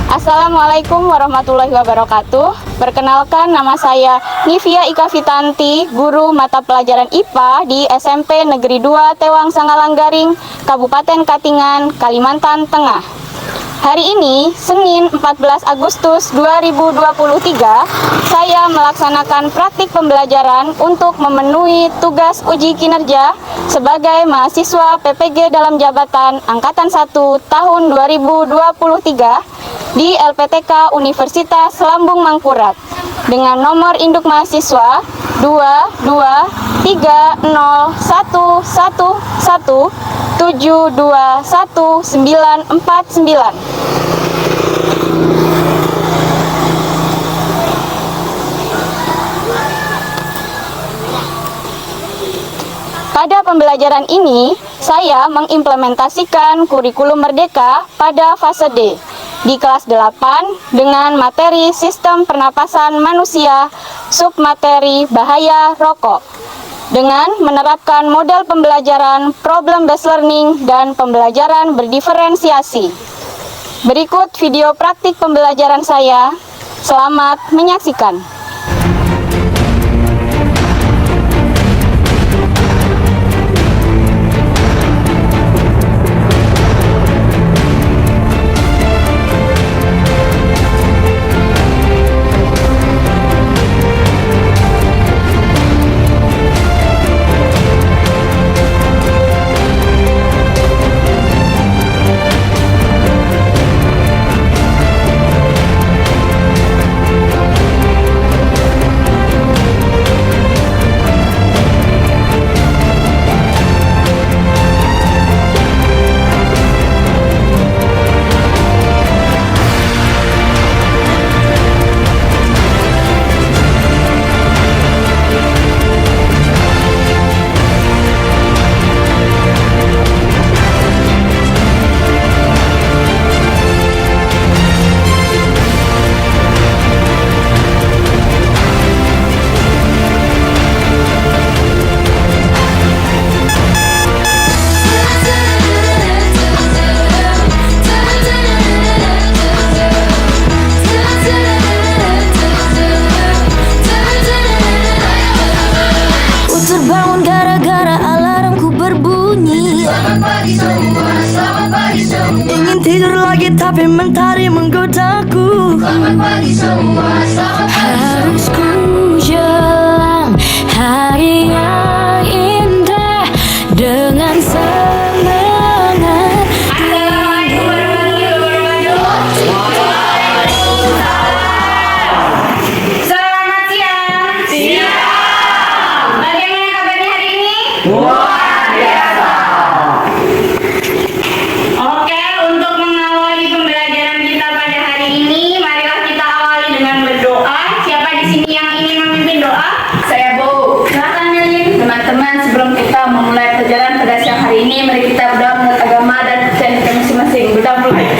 Assalamualaikum warahmatullahi wabarakatuh. Perkenalkan, nama saya Nivia Ika Fitanti, guru mata pelajaran IPA di SMP Negeri 2 Tewang Sangalanggaring, Kabupaten Katingan, Kalimantan Tengah. Hari ini, Senin 14 Agustus 2023, saya melaksanakan praktik pembelajaran untuk memenuhi tugas uji kinerja sebagai mahasiswa PPG dalam jabatan Angkatan 1 tahun 2023 di LPTK Universitas Lambung Mangkurat dengan nomor induk mahasiswa 2230111721949. Pada pembelajaran ini, saya mengimplementasikan kurikulum Merdeka pada fase D di kelas 8 dengan materi sistem pernapasan manusia, submateri bahaya rokok, dengan menerapkan model pembelajaran problem based learning dan pembelajaran berdiferensiasi. Berikut video praktik pembelajaran saya. Selamat menyaksikan. Terbangun gara-gara alarmku berbunyi. Selamat pagi semua, selamat pagi semua. Ingin tidur lagi tapi mentari menggodaku. Selamat pagi semua, selamat pagi semua. Harus ku jelang hari yang indah dengan semangat. Selamat siang. Bagaimana kabarnya hari ini? Oke, untuk mengawali pembelajaran kita pada hari ini, marilah kita awali dengan berdoa. Siapa di sini yang ingin memimpin doa? Saya Bu. Silakan Melin. Teman-teman, sebelum kita memulai perjalanan pada siang hari ini, mari kita berdoa menurut agama dan kepercayaan kita masing-masing. Berdoa mulai.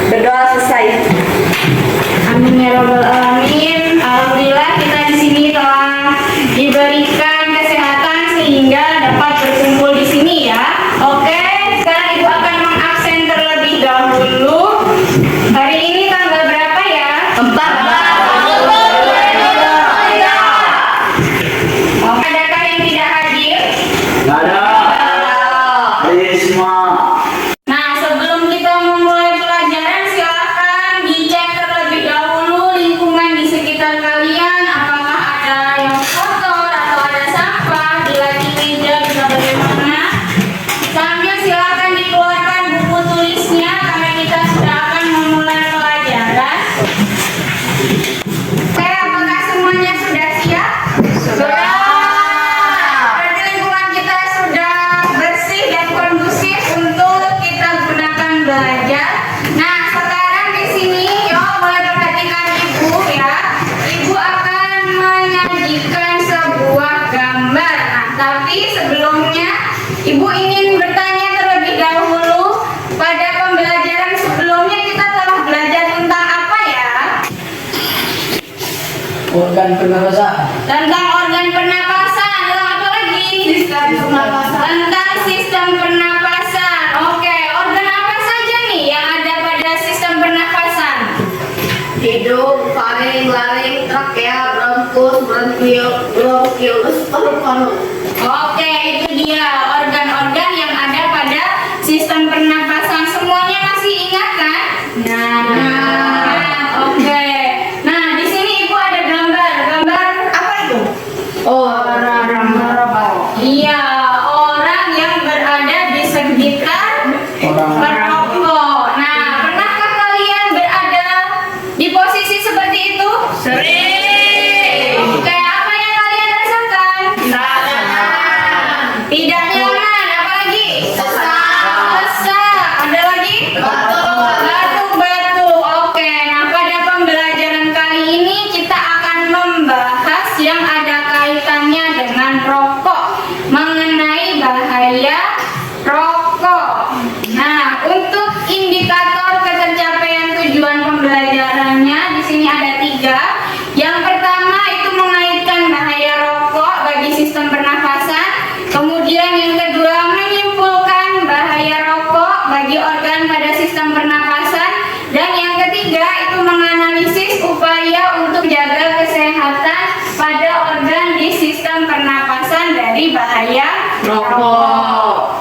Berdoa selesai. Amin ya rabbal alamin. Alhamdulillah kita di sini telah diberikan kesehatan sehingga dapat berkumpul di sini ya. Oke, sekarang Ibu akan mengabsen terlebih dahulu. Hari ini tanggal berapa ya? 14. Adakah yang tidak hadir? Nggak ada. Ayo semua. Nah, sebelum kita memulai pelajaran, silakan dicek terlebih dahulu lingkungan di sekitar kalian. Apakah ada yang kotor atau ada sampah di lantai meja juga bagaimana? Sambil silakan dikeluarkan buku tulisnya karena kita sudah akan memulai pelajaran. Oke, apakah semuanya sudah siap? Sudah. Berarti lingkungan kita sudah bersih dan kondusif untuk kita gunakan belajar. Nah, sekarang di sini, yo, boleh perhatikan Ibu ya. Ibu akan menyajikan sebuah gambar. Nah, tapi sebelumnya Ibu ingin bertanya terlebih dahulu. Pada pembelajaran sebelumnya kita telah belajar tentang apa ya? Organ pernapasan. Tentang organ pernapasan. Tentang apa lagi? Sistem pernapasan. Tentang sistem pernapasan. Oke, itu dia organ-organ yang ada pada sistem pernapasan. Semuanya masih ingat kan? Oke. Nah, di sini Ibu ada gambar. Gambar apa itu? Orang merokok. Iya, orang yang berada di sekitar merokok. Nah, pernahkah kalian berada di posisi seperti itu? Sering. Oke, apa yang kalian rasakan? Tidak nyaman, apalagi? Sesak. Ada lagi? Batuk-batuk. Oke, nah pada pembelajaran kali ini kita akan membahas yang ada kaitannya dengan rokok, mengenai bahaya rokok. Nah, untuk indikator ketercapaian tujuan pembelajarannya di sini ada 3. Yang pertama itu mengaitkan bahaya rokok bagi sistem pernafasan. Kemudian yang kedua menyimpulkan bahaya rokok bagi organ pada sistem pernapasan. Dan yang ketiga itu menganalisis upaya untuk jaga kesehatan pada organ di sistem pernapasan dari bahaya rokok.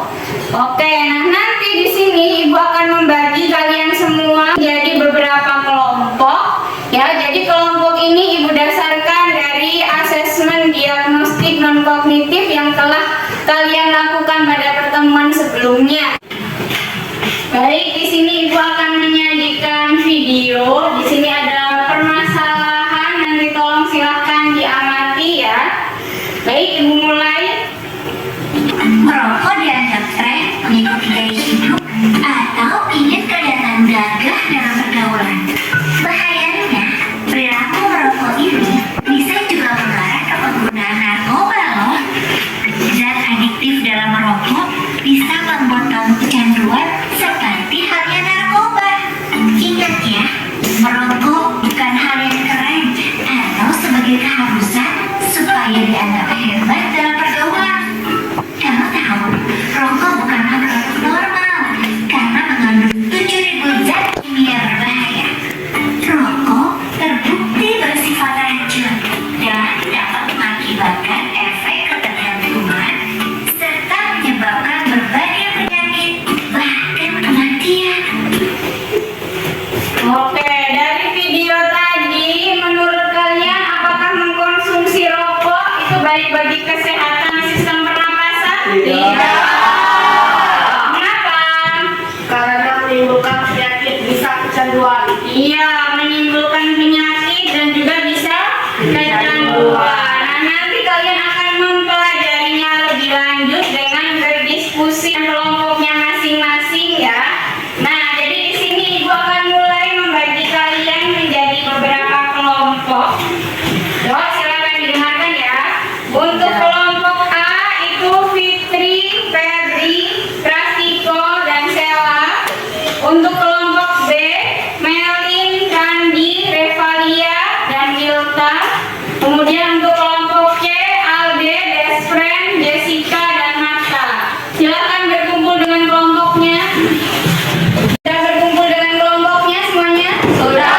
Oke, nah nanti di sini Ibu akan membagi kalian semua menjadi beberapa kelompok. Ya, jadi kelompok ini Ibu dasarkan dari asesmen diagnostik non kognitif yang telah kalian lakukan pada pertemuan sebelumnya. Baik, di sini Ibu akan menyajikan video. Di sini ada permasalahan, nanti tolong silahkan diamati ya. Baik, Ibu mulai. Merokok dianggap tren, mengikuti gaya hidup, atau ingin kelihatan gagah dalam pergaulan. Bahayanya, perilaku merokok ini bisa juga mengarah ke penggunaan narkoba loh. Zat adiktif dalam merokok bisa membuat kamu kecanduan seperti halnya narkoba. Ingat ya, merokok bukan hal yang keren atau sebagai keharusan supaya dianggap hebat dalam pergaulan. Kamu tahu, rokok bukanlah produk normal karena mengandung 7.000 zat kimia berbahaya. Rokok terbukti bersifat racun dan dapat mengakibatkan efek ketergantungan serta menyebabkan berbagai penyakit, bahkan kematian. Oke, dari video tadi menurut kalian apakah mengkonsumsi rokok itu baik bagi kesehatan sistem pernapasan? Tidak. Kenapa? Karena menimbulkan penyakit bisa kecanduan. Iya, menimbulkan penyakit dan juga bisa kecanduan. Nah, nanti kalian akan mempelajarinya lebih lanjut dengan berdiskusi kelompoknya masing-masing ya. Nah, jadi di sini Ibu akan mulai membagi kalian menjadi beberapa kelompok. Coba silakan didengarkan ya. Untuk kelompok A itu Fitri, Febri, Prastiko, dan Sela. Untuk kelompok B, Melin, Kandi, Revalia, dan Hilta. Kemudian untuk kelompok C, Alde, Despren, Jessica, dan Nata. Silakan berkumpul dengan kelompoknya. Sudah berkumpul dengan kelompoknya semuanya? Sudah.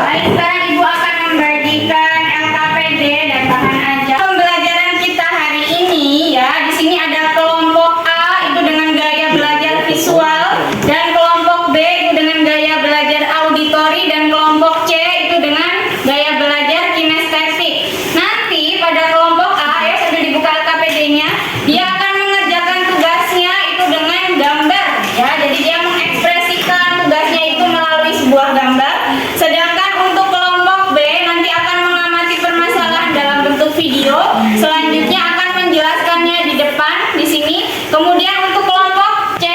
Baik, sekarang Ibu akan membagikan LKPD dan bahan ajar. Pembelajaran kita hari ini ya, di sini ada kelompok A itu dengan gaya belajar visual dan kelompok B itu dengan gaya belajar auditori dan kelompok C itu dengan gaya belajar kinestetik. Nanti pada kelompok A ya sudah dibuka LKPD-nya, dia akan mengerjakan tugasnya itu dengan gambar ya. Jadi dia mengekspresikan tugasnya itu melalui sebuah gambar. Sedangkan untuk kelompok B nanti akan mengamati permasalahan dalam bentuk video. Selanjutnya akan menjelaskannya di depan di sini. Kemudian untuk kelompok C,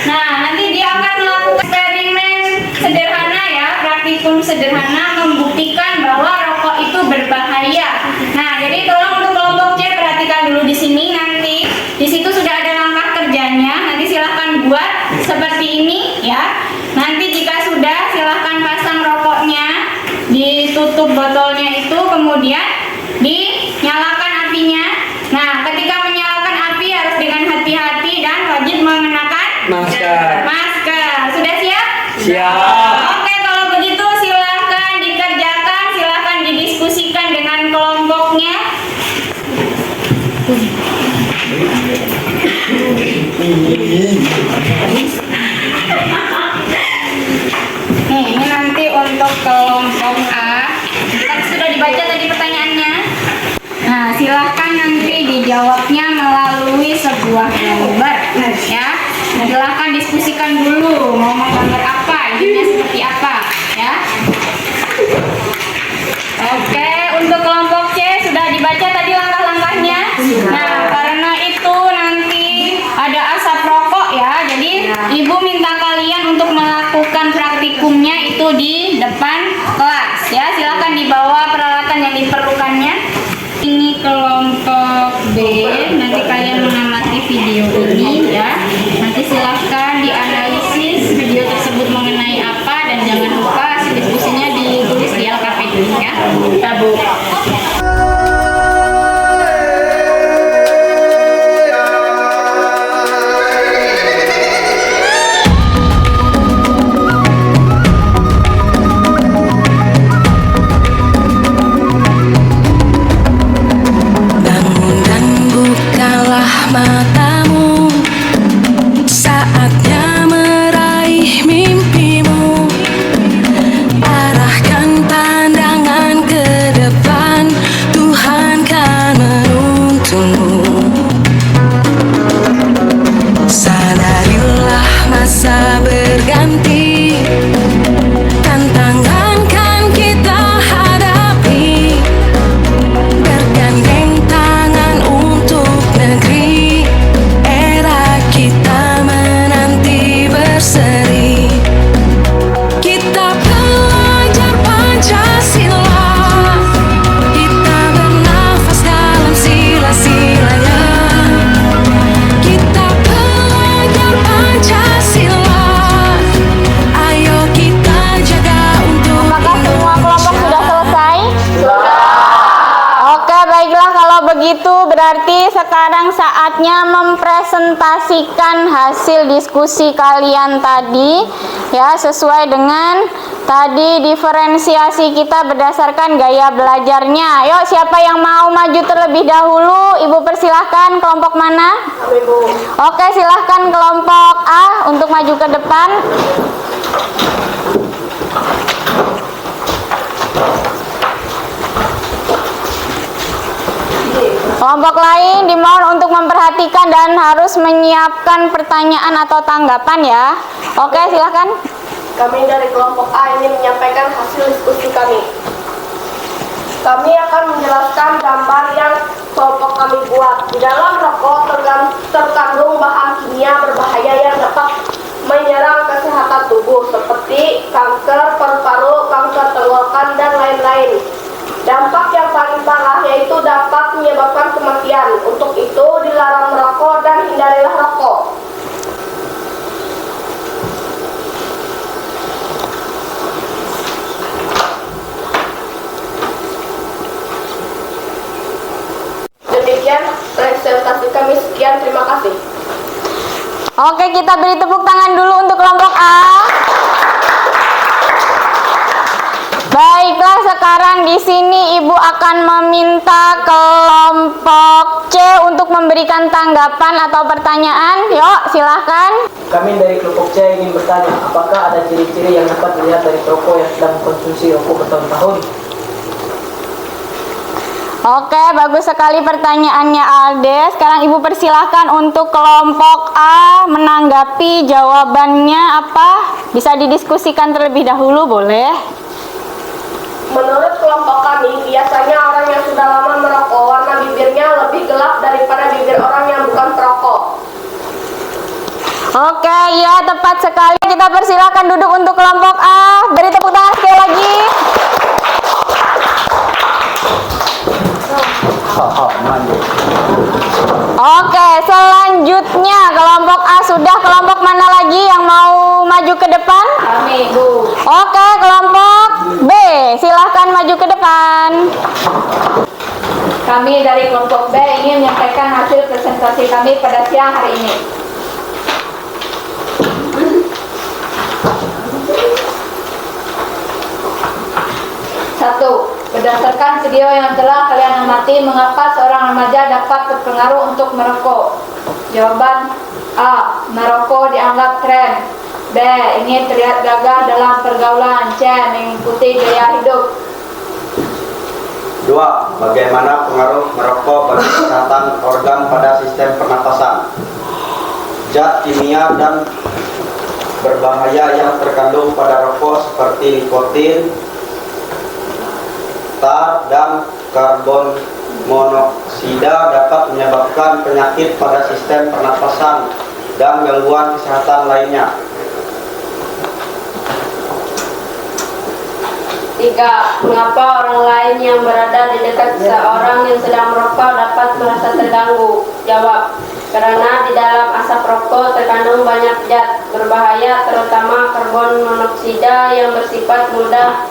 nah nanti dia akan melakukan eksperimen sederhana ya, praktikum sederhana membuktikan bahwa rokok itu berbahaya. Nah, jadi tolong untuk kelompok C perhatikan dulu di sini nanti. Di situ sudah ada langkah kerjanya. Nanti silahkan buat seperti ini ya. Nanti jika sudah silahkan pasang rokoknya, ditutup botolnya itu, kemudian dinyalakan apinya. Nah, ketika menyalakan api harus dengan hati-hati dan wajib mengenakan masker. Sudah siap? Siap. Oke, kalau begitu silahkan dikerjakan, silahkan didiskusikan dengan kelompoknya. Nih, ini nanti untuk kelompok A. Kan sudah dibaca tadi pertanyaannya. Nah, silahkan nanti dijawabnya melalui sebuah gambar, ya. Nah, silahkan diskusikan dulu mau menggambar apa, idenya seperti apa, ya. Oke, untuk kelompok C sudah dibaca tadi langkah-langkahnya. Nah, karena itu nanti ada asap rokok ya, jadi ibu minta kalian untuk melakukan praktikumnya itu di depan kelas ya. Silakan dibawa peralatan yang diperlukannya. Ini kelompok B, nanti kalian mengamati video ini ya. Nanti silahkan dianalisis video tersebut mengenai apa, dan jangan lupa hasil diskusinya ditulis di LKPD ya. Tabu. Bangun dan bukalah matamu, saatnya meraih mimpimu. Arahkan pandangan ke depan, Tuhan kan menuntunmu. Sadarilah masa berganti, tantangan kan kita hadapi. Bergandeng tangan untuk negeri, era kita menanti berseri. Kita belajar Pancasila, kita bernafas dalam sila-silanya. Kita belajar Pancasila, ayo kita jaga untuk Apakah semua kelompok sudah selesai? Oke, baiklah kalau begitu berarti sekarang saatnya mempresentasikan hasil diskusi kalian tadi ya, sesuai dengan tadi diferensiasi kita berdasarkan gaya belajarnya. Yuk, siapa yang mau maju terlebih dahulu? Ibu persilahkan, kelompok mana? Oke, silahkan kelompok A untuk maju ke depan. Kelompok lain dimohon untuk memperhatikan dan harus menyiapkan pertanyaan atau tanggapan ya. Oke, silahkan. Kami dari kelompok A ingin menyampaikan hasil diskusi kami. Kami akan menjelaskan gambar yang kelompok kami buat. Di dalam rokok terkandung bahan kimia berbahaya yang dapat menyerang kesehatan tubuh seperti kanker paru-paru, kanker tenggorokan, dan lain-lain. Dampak yang paling parah yaitu dapat menyebabkan kematian. Untuk itu dilarang merokok dan hindarilah rokok. Demikian presentasi kami, sekian, terima kasih. Oke, kita beri tepuk tangan dulu untuk kelompok A. Baiklah, sekarang di sini Ibu akan meminta kelompok C untuk memberikan tanggapan atau pertanyaan. Yuk, silahkan. Kami dari kelompok C ingin bertanya, apakah ada ciri-ciri yang dapat dilihat dari perokok yang sedang mengkonsumsi rokok bertahun-tahun? Oke, bagus sekali pertanyaannya Alde. Sekarang Ibu persilahkan untuk kelompok A menanggapi jawabannya apa. Bisa didiskusikan terlebih dahulu, boleh? Menurut kelompok kami, biasanya orang yang sudah lama merokok, warna bibirnya lebih gelap daripada bibir orang yang bukan perokok. Oke, ya tepat sekali. Kita persilakan duduk untuk kelompok A. Beri tepuk tangan sekali lagi. Oke, selanjutnya kelompok A sudah. Kelompok mana lagi yang mau maju ke depan? Kami, Bu. Oke, kelompok B, silahkan maju ke depan. Kami dari kelompok B ingin menyampaikan hasil presentasi kami pada siang hari ini. Satu, Berdasarkan video yang telah kalian amati, mengapa seorang remaja dapat terpengaruh untuk merokok? Jawaban A. Merokok dianggap tren. B. Ingin terlihat gagah dalam pergaulan. C. Mengikuti gaya hidup. 2. Bagaimana pengaruh merokok bagi kesehatan organ pada sistem pernapasan? Zat kimia dan berbahaya yang terkandung pada rokok seperti nikotin, tar, dan karbon monoksida dapat menyebabkan penyakit pada sistem pernapasan dan gangguan kesehatan lainnya. 3. Mengapa orang lain yang berada di dekat seseorang yang sedang merokok dapat merasa terganggu? Jawab, karena di dalam asap rokok terkandung banyak zat berbahaya, terutama karbon monoksida yang bersifat mudah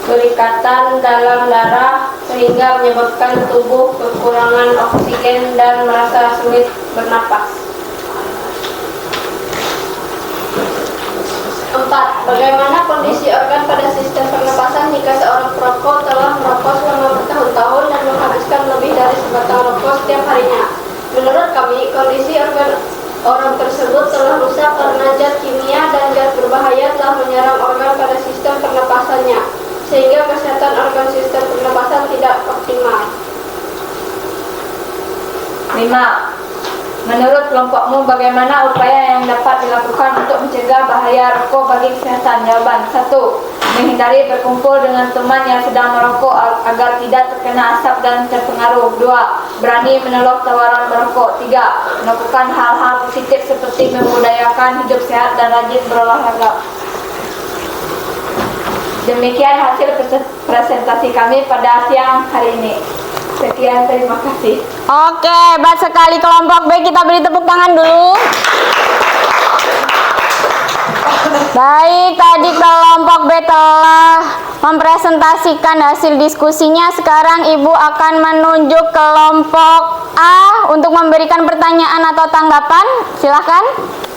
berikatan dalam darah sehingga menyebabkan tubuh kekurangan oksigen dan merasa sulit bernapas. 4. Bagaimana kondisi organ pada sistem pernapasan jika seorang perokok telah merokok selama bertahun-tahun dan menghabiskan lebih dari sebatang rokok setiap harinya? Menurut kami, kondisi organ orang tersebut telah rusak karena zat kimia dan zat berbahaya telah menyerang organ pada sistem pernapasannya, sehingga kesehatan organ sistem pernapasan tidak optimal. 5. Menurut kelompokmu, bagaimana upaya yang dapat dilakukan untuk mencegah bahaya rokok bagi kesehatan? Jawaban 1. Menghindari berkumpul dengan teman yang sedang merokok agar tidak terkena asap dan terpengaruh. 2. Berani menolak tawaran merokok. 3. Melakukan hal-hal positif seperti membudayakan hidup sehat dan rajin berolahraga. Demikian hasil presentasi kami pada siang hari ini. Sekian, terima kasih. Oke, hebat sekali kelompok B. Kita beri tepuk tangan dulu. Baik, tadi kelompok B telah mempresentasikan hasil diskusinya. Sekarang Ibu akan menunjuk kelompok A untuk memberikan pertanyaan atau tanggapan. Silahkan.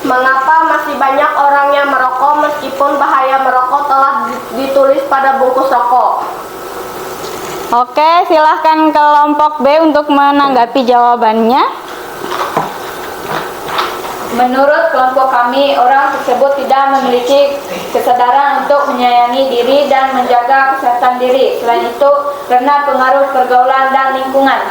Mengapa masih banyak orang yang merokok meskipun bahaya merokok telah ditulis pada bungkus rokok? Oke, silahkan kelompok B untuk menanggapi jawabannya. Menurut kelompok kami, orang tersebut tidak memiliki kesadaran untuk menyayangi diri dan menjaga kesehatan diri. Selain itu, karena pengaruh pergaulan dan lingkungan.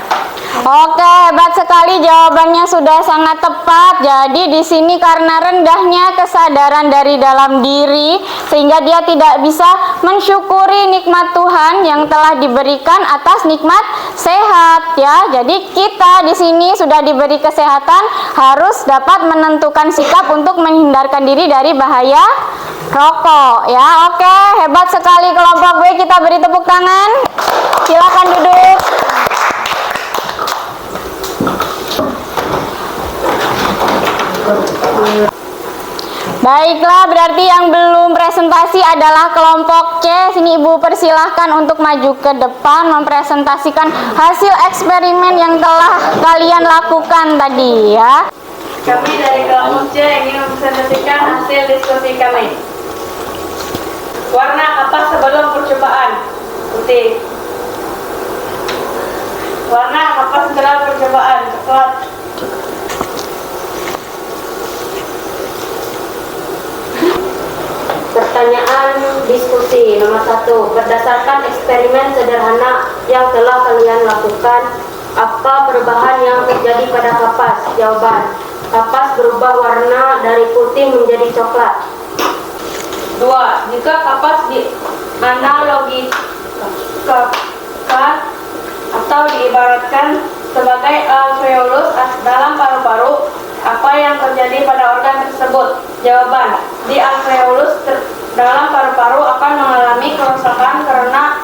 Oke, hebat sekali jawabannya, sudah sangat tepat. Jadi di sini karena rendahnya kesadaran dari dalam diri sehingga dia tidak bisa mensyukuri nikmat Tuhan yang telah diberikan atas nikmat sehat ya. Jadi kita di sini sudah diberi kesehatan, harus dapat menentukan sikap untuk menghindarkan diri dari bahaya rokok ya. Oke, hebat sekali kelompok B, kita beri tepuk tangan. Silakan duduk. Baiklah, berarti yang belum presentasi adalah kelompok C. Sini Ibu persilahkan untuk maju ke depan mempresentasikan hasil eksperimen yang telah kalian lakukan tadi ya. Kami dari kelompok C ingin mempresentasikan hasil diskusi kami. Warna kapas sebelum percobaan? Putih. Warna kapas setelah percobaan? Coklat. Pertanyaan diskusi nomor 1. Berdasarkan eksperimen sederhana yang telah kalian lakukan, apa perubahan yang terjadi pada kapas? Jawaban, kapas berubah warna dari putih menjadi coklat. 2. Jika kapas dianalogikan atau diibaratkan sebagai alveolus dalam paru-paru, apa yang terjadi pada organ tersebut? Jawaban, di alveolus dalam paru-paru akan mengalami kerusakan karena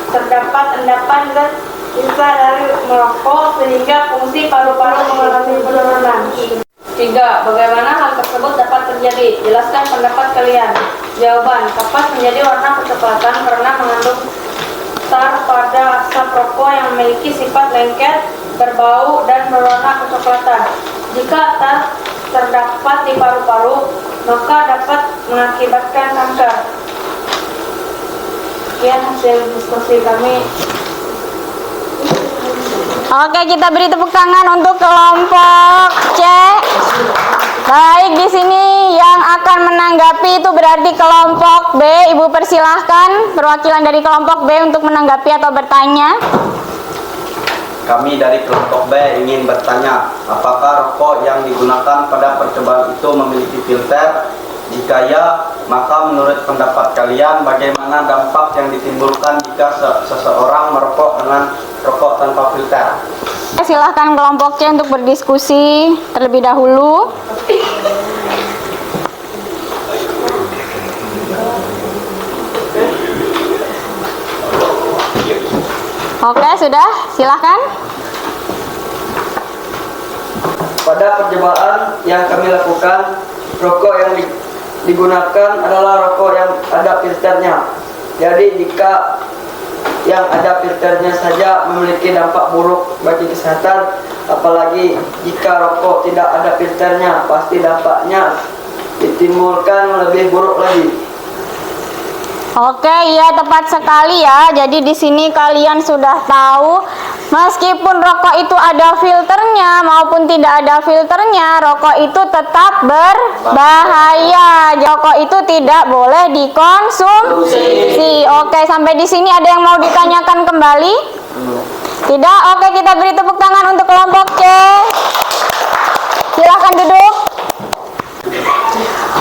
terdapat endapan zat sisa dari merokok sehingga fungsi paru-paru mengalami penurunan. 3. Bagaimana hal tersebut dapat terjadi? Jelaskan pendapat kalian. Jawaban, kapas menjadi warna kecoklatan karena mengandung tar pada asap rokok yang memiliki sifat lengket, berbau, dan berwarna kecoklatan. Jika tar terdapat di paru-paru, maka dapat mengakibatkan kanker. Sekian hasil diskusi kami. Oke, kita beri tepuk tangan untuk kelompok C. Baik, di sini yang akan menanggapi itu berarti kelompok B. Ibu persilahkan perwakilan dari kelompok B untuk menanggapi atau bertanya. Kami dari kelompok B ingin bertanya, apakah rokok yang digunakan pada percobaan itu memiliki filter? Jika ya, maka menurut pendapat kalian bagaimana dampak yang ditimbulkan jika seseorang merokok dengan rokok tanpa filter? Silahkan kelompok C untuk berdiskusi terlebih dahulu. Oke, sudah, silahkan. Pada percobaan yang kami lakukan, rokok yang digunakan adalah rokok yang ada filternya. Jadi jika yang ada filternya saja memiliki dampak buruk bagi kesehatan, apalagi jika rokok tidak ada filternya, pasti dampaknya ditimbulkan lebih buruk lagi. Oke, iya tepat sekali ya. Jadi di sini kalian sudah tahu, meskipun rokok itu ada filternya maupun tidak ada filternya, rokok itu tetap berbahaya. Rokok itu tidak boleh dikonsumsi. Oke, sampai di sini ada yang mau ditanyakan kembali? Tidak? Oke, kita beri tepuk tangan untuk kelompok C. Silahkan duduk.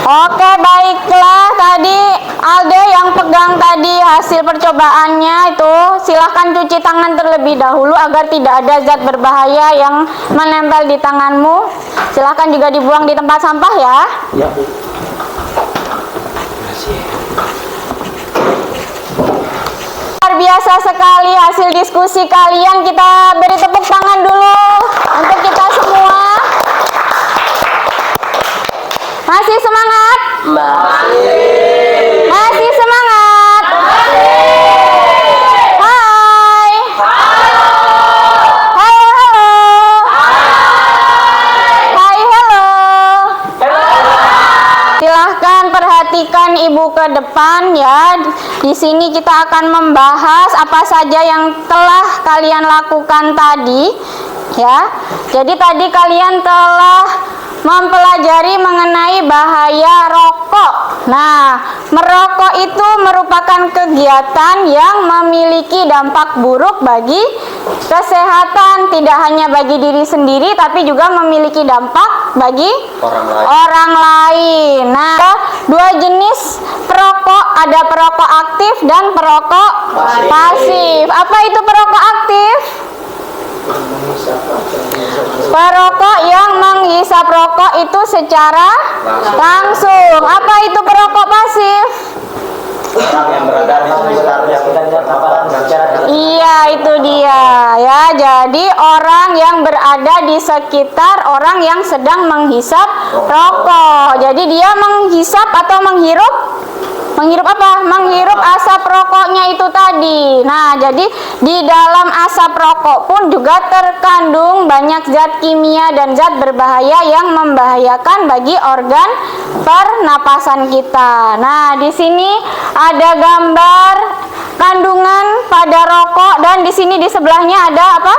Oke, baiklah, tadi Alde yang pegang tadi hasil percobaannya itu, silahkan cuci tangan terlebih dahulu agar tidak ada zat berbahaya yang menempel di tanganmu. Silahkan juga dibuang di tempat sampah ya. Ya, Bu. Luar biasa sekali hasil diskusi kalian. Kita beri tepuk tangan dulu untuk kita semua. Masih semangat? Masih semangat? Hai. Halo, halo. Hai, halo. Silahkan perhatikan Ibu ke depan ya. Di sini kita akan membahas apa saja yang telah kalian lakukan tadi ya. Jadi tadi kalian telah mempelajari mengenai bahaya rokok. Nah, merokok itu merupakan kegiatan yang memiliki dampak buruk bagi kesehatan, tidak hanya bagi diri sendiri tapi juga memiliki dampak bagi orang lain. Nah, dua jenis perokok, ada perokok aktif dan perokok pasif. Apa itu perokok aktif? Perokok yang menghisap rokok itu secara langsung. Apa itu perokok pasif? Orang yang berada di sekitarnya Iya, itu dia ya. Jadi orang yang berada di sekitar orang yang sedang menghisap rokok. Jadi dia menghisap atau menghirup? Menghirup apa? Menghirup asap rokoknya itu tadi. Nah, jadi di dalam asap rokok pun juga terkandung banyak zat kimia dan zat berbahaya yang membahayakan bagi organ pernapasan kita. Nah, di sini ada gambar kandungan pada rokok dan di sini di sebelahnya ada apa?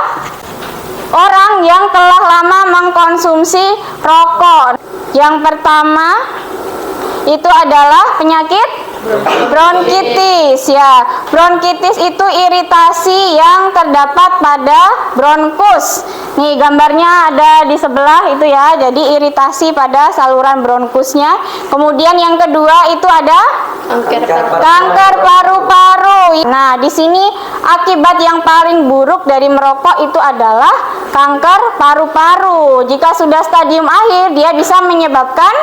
Orang yang telah lama mengkonsumsi rokok. Yang pertama itu adalah penyakit bronkitis ya. Bronkitis itu iritasi yang terdapat pada bronkus. Nih gambarnya ada di sebelah itu ya. Jadi iritasi pada saluran bronkusnya. Kemudian yang kedua itu ada kanker paru-paru. Nah, di sini akibat yang paling buruk dari merokok itu adalah kanker paru-paru. Jika sudah stadium akhir, dia bisa menyebabkan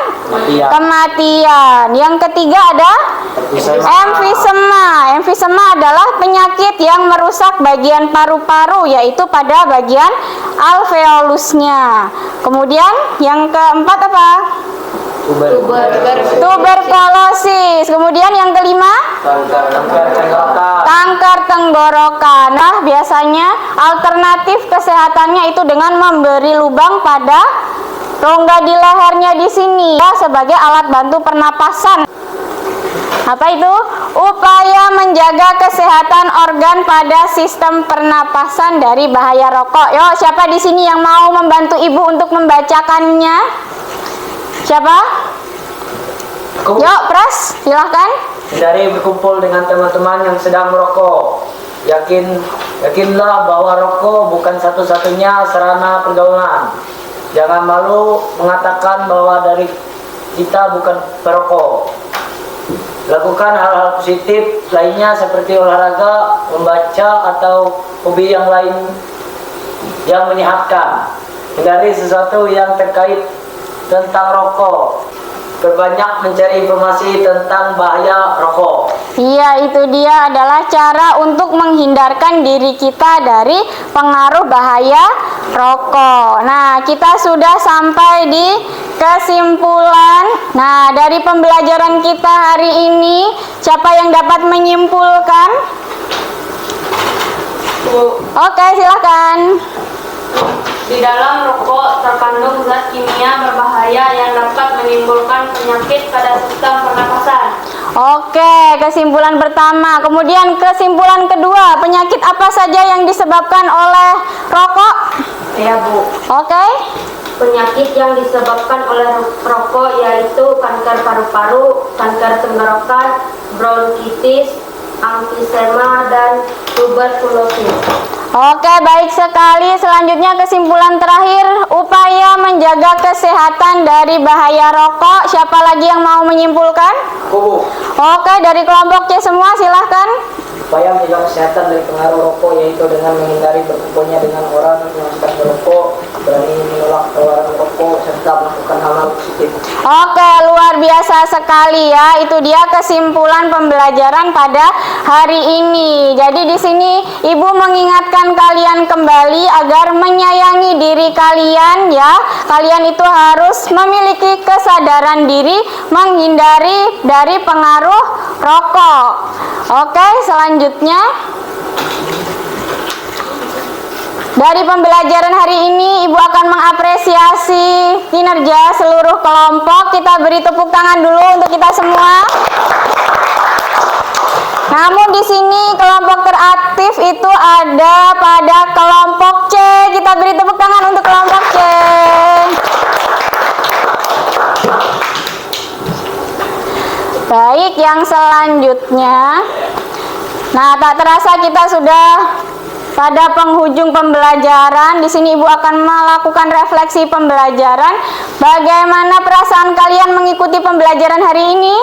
kematian. Yang ketiga ada emfisema. Emfisema adalah penyakit yang merusak bagian paru-paru, yaitu pada bagian alveolusnya. Kemudian yang keempat apa? Tuberkulosis. Kemudian yang kelima, kanker tenggorokan. Nah, biasanya alternatif kesehatannya itu dengan memberi lubang pada rongga di lehernya di sini ya, sebagai alat bantu pernapasan. Apa itu? Upaya menjaga kesehatan organ pada sistem pernapasan dari bahaya rokok. Yo, siapa di sini yang mau membantu ibu untuk membacakannya? Siapa? Yuk, Pras, silahkan. Hindari berkumpul dengan teman-teman yang sedang merokok. Yakinlah bahwa rokok bukan satu-satunya sarana pergaulan. Jangan malu mengatakan bahwa dari kita bukan perokok. Lakukan hal-hal positif lainnya seperti olahraga, membaca, atau hobi yang lain yang menyehatkan. Hindari sesuatu yang terkait tentang rokok. Berbanyak mencari informasi tentang bahaya rokok. Iya, itu dia adalah cara untuk menghindarkan diri kita dari pengaruh bahaya rokok. Nah, kita sudah sampai di kesimpulan. Nah, dari pembelajaran kita hari ini, siapa yang dapat menyimpulkan? Oke, silakan. Di dalam rokok terkandung zat kimia berbahaya yang dapat menimbulkan penyakit pada sistem pernapasan. Oke, kesimpulan pertama. Kemudian kesimpulan kedua, penyakit apa saja yang disebabkan oleh rokok? Ya, Bu. Oke. Penyakit yang disebabkan oleh rokok yaitu kanker paru-paru, kanker tenggorokan, bronkitis, emfisema, dan tuberkulosis. Oke, baik sekali. Selanjutnya kesimpulan terakhir, upaya menjaga kesehatan dari bahaya rokok. Siapa lagi yang mau menyimpulkan? Bu. Oke, dari kelompok C semua silahkan. Upaya menjaga kesehatan dari pengaruh rokok yaitu dengan menghindari berkumpulnya dengan orang yang sedang merokok, berani menolak tawaran rokok, serta melakukan hal-hal positif. Oke, luar biasa sekali ya. Itu dia kesimpulan pembelajaran pada hari ini. Jadi di sini Ibu mengingatkan kalian kembali agar menyayangi diri kalian ya. Kalian itu harus memiliki kesadaran diri menghindari dari pengaruh rokok. Oke, selanjutnya dari pembelajaran hari ini Ibu akan mengapresiasi kinerja seluruh kelompok. Kita beri tepuk tangan dulu untuk kita semua. Namun di sini kelompok teraktif itu ada pada kelompok C. Kita beri tepuk tangan untuk kelompok C. Baik, yang selanjutnya. Nah, tak terasa kita sudah pada penghujung pembelajaran. Di sini Ibu akan melakukan refleksi pembelajaran. Bagaimana perasaan kalian mengikuti pembelajaran hari ini?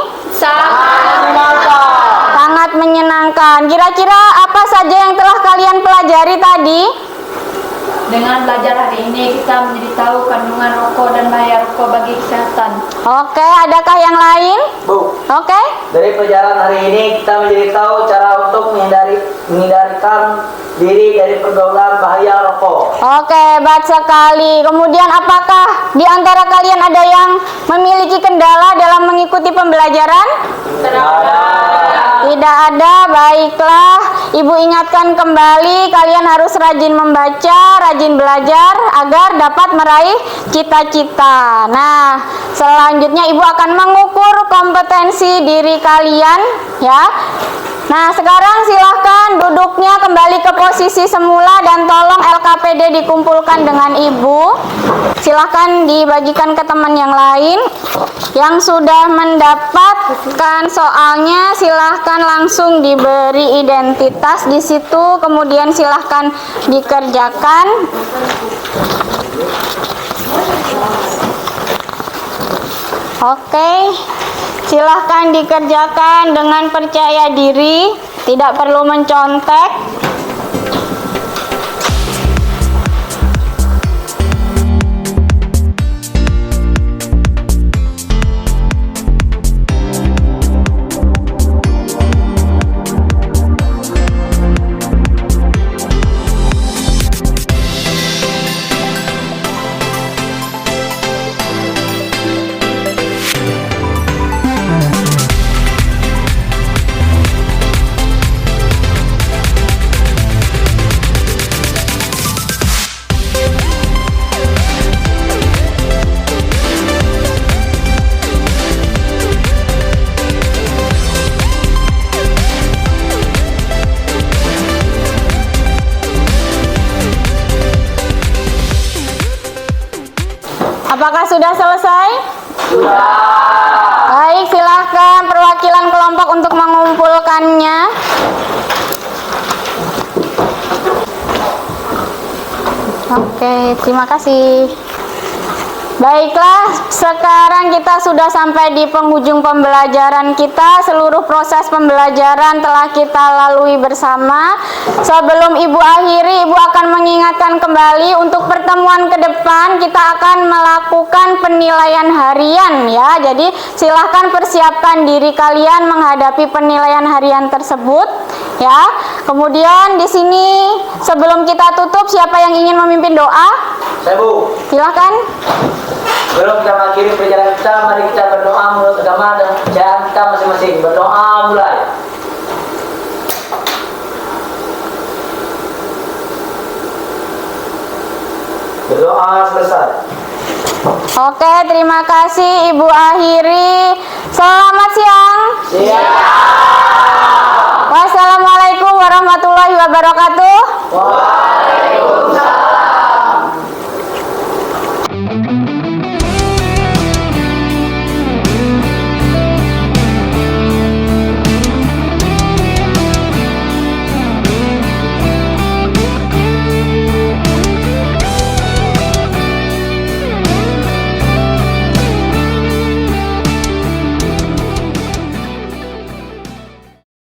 Sangat menyenangkan. Kira-kira apa saja yang telah kalian pelajari tadi? Dengan belajar hari ini kita menjadi tahu kandungan rokok dan bahaya rokok bagi kesehatan. Oke, adakah yang lain? Bu. Oke. Dari pelajaran hari ini kita menjadi tahu cara untuk menghindarkan diri dari pergaulan bahaya rokok. Oke, baik sekali. Kemudian apakah di antara kalian ada yang memiliki kendala dalam mengikuti pembelajaran? Tidak ada. Baiklah, Ibu ingatkan kembali kalian harus rajin membaca, rajin belajar agar dapat meraih cita-cita. Nah, selanjutnya Ibu akan mengukur kompetensi diri kalian ya. Nah, sekarang silahkan duduknya kembali ke posisi semula dan tolong LKPD dikumpulkan dengan Ibu. Silahkan dibagikan ke teman yang lain. Yang sudah mendapatkan soalnya silahkan langsung diberi identitas di situ, kemudian silahkan dikerjakan. Oke. Silahkan dikerjakan dengan percaya diri, tidak perlu mencontek. Apakah sudah selesai? Sudah. Baik, silahkan perwakilan kelompok untuk mengumpulkannya. Oke, terima kasih. Baiklah, sekarang kita sudah sampai di penghujung pembelajaran kita. Seluruh proses pembelajaran telah kita lalui bersama. Sebelum Ibu akhiri, Ibu akan mengingatkan kembali untuk pertemuan ke depan kita akan melakukan penilaian harian ya. Jadi silahkan persiapkan diri kalian menghadapi penilaian harian tersebut ya. Kemudian di sini sebelum kita tutup, siapa yang ingin memimpin doa? Saya, Bu. Silahkan. Sebelum kita mengakhiri perjalanan kita, mari kita berdoa menurut agama dan kepercayaan kita masing-masing. Berdoa mulai. Berdoa selesai. Oke, terima kasih Ibu akhiri. Selamat siang. Siap. Wassalamualaikum warahmatullahi wabarakatuh. Wah.